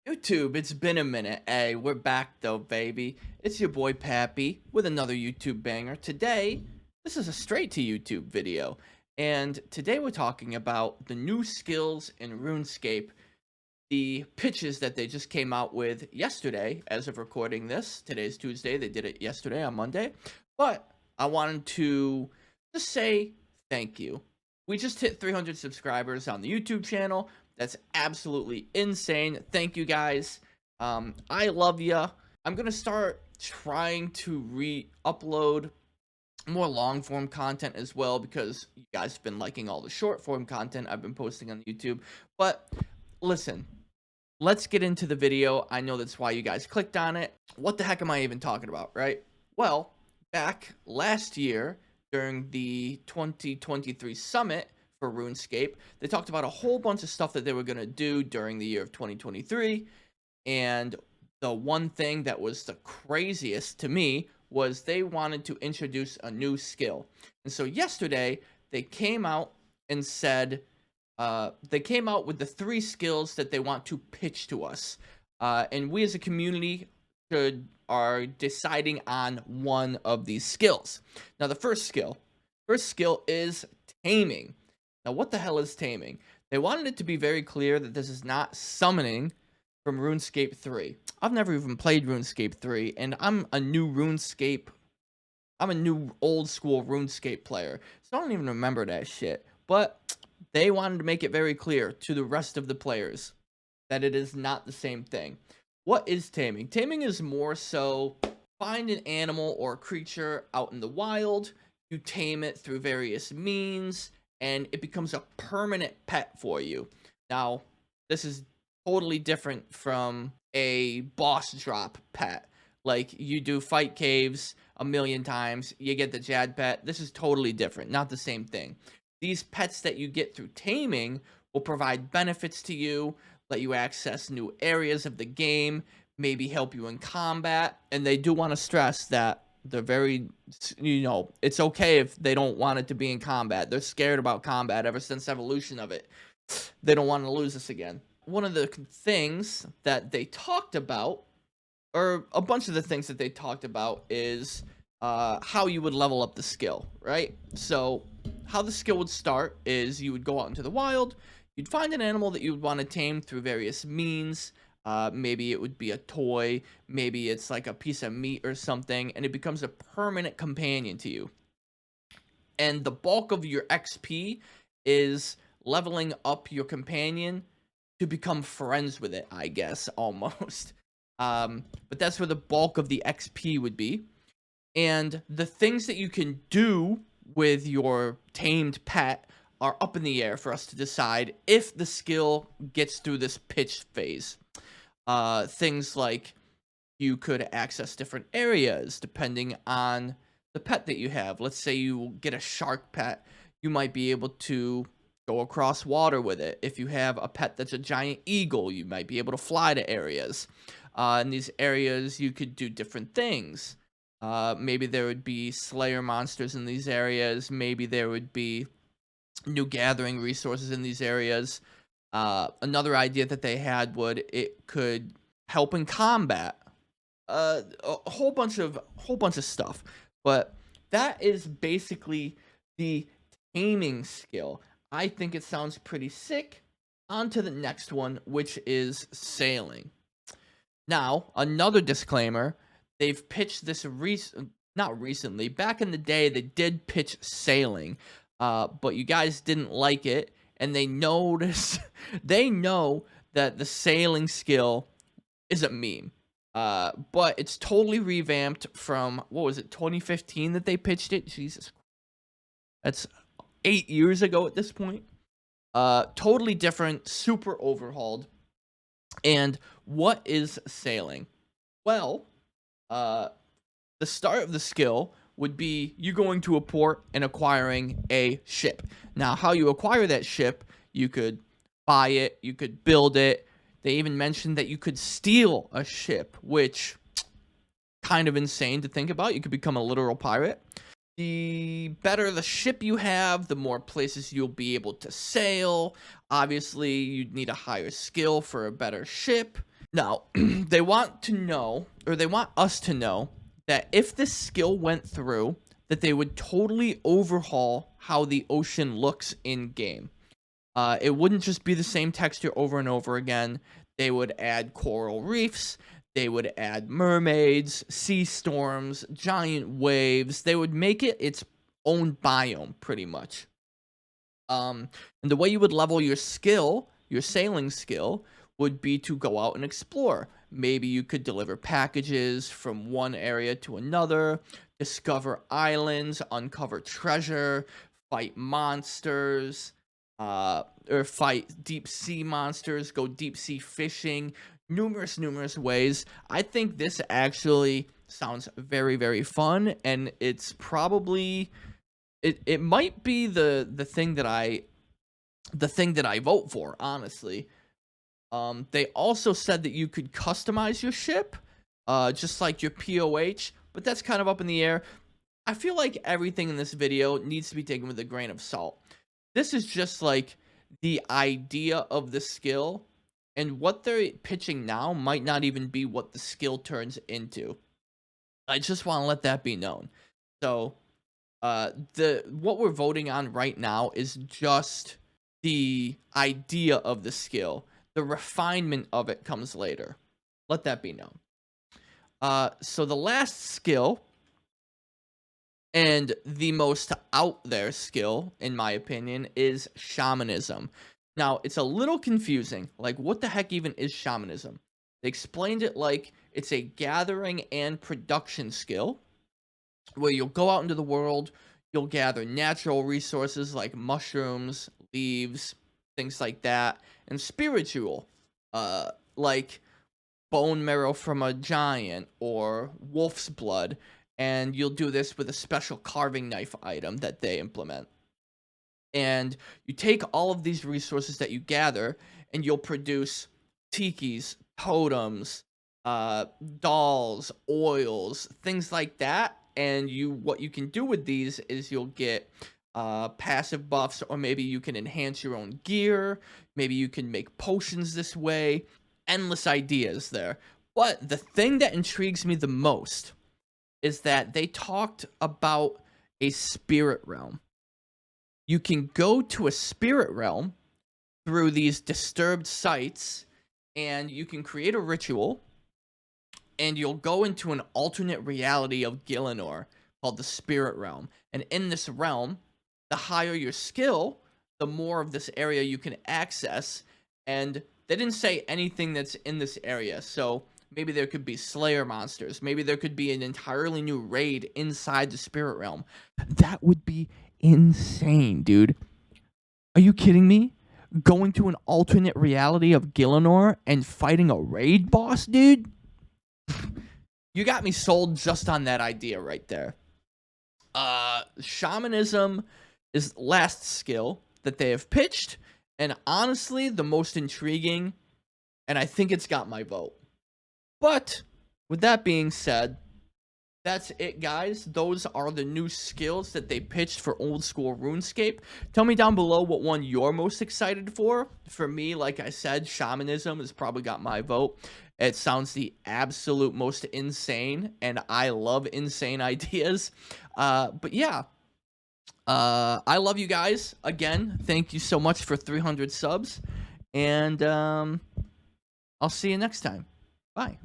YouTube, it's been a minute. Hey, we're back though, baby. It's your boy Pappy with another YouTube banger. Today, this is a straight to YouTube video. And today we're talking about the new skills in RuneScape, the pitches that they just came out with yesterday as of recording this. Today's Tuesday, they did it yesterday on Monday. But I wanted to just say thank you. We just hit 300 subscribers on the YouTube channel. That's absolutely insane. Thank you guys. I love ya. I'm gonna start trying to re-upload more long form content as well because you guys have been liking all the short form content I've been posting on YouTube. But listen, let's get into the video. I know that's why you guys clicked on it. What the heck am I even talking about, right? Well, back last year during the 2023 summit for RuneScape, they talked about a whole bunch of stuff that they were going to do during the year of 2023, and the one thing that was the craziest to me was they wanted to introduce a new skill. And so yesterday, they came out and said, they came out with the 3 skills that they want to pitch to us. And we as a community are deciding on one of these skills. Now, the first skill is taming. Now, what the hell is taming? They wanted it to be very clear that this is not summoning from RuneScape 3. I've never even played RuneScape 3, and I'm a new old school RuneScape player, so I don't even remember that shit. But they wanted to make it very clear to the rest of the players that it is not the same thing. What is taming? Taming is more so find an animal or creature out in the wild, you tame it through various means, and it becomes a permanent pet for you. Now, this is totally different from a boss drop pet. Like, you do fight caves a million times, you get the Jad pet. This is totally different, not the same thing. These pets that you get through taming will provide benefits to you, let you access new areas of the game, maybe help you in combat, and they do want to stress that they're very, it's okay if they don't want it to be in combat. They're scared about combat ever since evolution of it. They don't want to lose this again. One of the things that they talked about, or a bunch of the things that they talked about, is how you would level up the skill, right? So how the skill would start is you would go out into the wild, you'd find an animal that you would want to tame through various means. Maybe it would be a toy, maybe it's like a piece of meat or something, and it becomes a permanent companion to you. And the bulk of your XP is leveling up your companion to become friends with it, I guess, almost. But that's where the bulk of the XP would be. And the things that you can do with your tamed pet are up in the air for us to decide if the skill gets through this pitch phase. Things like you could access different areas depending on the pet that you have. Let's say you get a shark pet, you might be able to go across water with it. If you have a pet that's a giant eagle, you might be able to fly to areas. In these areas, you could do different things. Maybe there would be slayer monsters in these areas. Maybe there would be new gathering resources in these areas. Another idea that they had it could help in combat. A whole bunch of stuff. But that is basically the taming skill. I think it sounds pretty sick. On to the next one, which is sailing. Now, another disclaimer, they've pitched this not recently. Back in the day, they did pitch sailing, but you guys didn't like it, and they know that the sailing skill is a meme. But it's totally revamped from, what was it, 2015 that they pitched it? Jesus, that's 8 years ago at this point. Totally different, super overhauled. And what is sailing? Well, the start of the skill would be you going to a port and acquiring a ship. Now, how you acquire that ship, you could buy it, you could build it. They even mentioned that you could steal a ship, which kind of insane to think about. You could become a literal pirate. The better the ship you have, the more places you'll be able to sail. Obviously, you'd need a higher skill for a better ship. Now, they want to know, or they want us to know, that if this skill went through, that they would totally overhaul how the ocean looks in game. It wouldn't just be the same texture over and over again. They would add coral reefs. They would add mermaids, sea storms, giant waves. They would make it its own biome, pretty much. And the way you would level your skill, your sailing skill, would be to go out and explore. Maybe you could deliver packages from one area to another, discover islands, uncover treasure, fight monsters, or fight deep sea monsters, go deep sea fishing, numerous ways. I think this actually sounds very fun, and it's probably it might be the thing that I vote for, honestly. They also said that you could customize your ship, just like your POH, but that's kind of up in the air. I feel like everything in this video needs to be taken with a grain of salt. This is just like the idea of the skill, and what they're pitching now might not even be what the skill turns into. I just want to let that be known. So, what we're voting on right now is just the idea of the skill. The refinement of it comes later. Let that be known. So the last skill, and the most out there skill, in my opinion, is shamanism. Now, it's a little confusing. Like, what the heck even is shamanism? They explained it like it's a gathering and production skill where you'll go out into the world, you'll gather natural resources like mushrooms, leaves, things like that, and spiritual, like bone marrow from a giant or wolf's blood, and you'll do this with a special carving knife item that they implement. And you take all of these resources that you gather, and you'll produce tikis, totems, dolls, oils, things like that. And what you can do with these is you'll get passive buffs, or maybe you can enhance your own gear. Maybe you can make potions this way. Endless ideas there. But the thing that intrigues me the most is that they talked about a spirit realm. You can go to a spirit realm through these disturbed sites, and you can create a ritual, and you'll go into an alternate reality of Gielinor called the spirit realm. And in this realm, the higher your skill, the more of this area you can access. And they didn't say anything that's in this area, so maybe there could be Slayer monsters. Maybe there could be an entirely new raid inside the spirit realm. That would be insane, dude. Are you kidding me? Going to an alternate reality of Gielinor and fighting a raid boss, dude? You got me sold just on that idea right there. Shamanism is last skill that they have pitched, and honestly, the most intriguing, and I think it's got my vote. But, with that being said, that's it, guys. Those are the new skills that they pitched for Old School RuneScape. Tell me down below what one you're most excited for. For me, like I said, Shamanism has probably got my vote. It sounds the absolute most insane, and I love insane ideas. But yeah, I love you guys. Again, thank you so much for 300 subs, and I'll see you next time. Bye.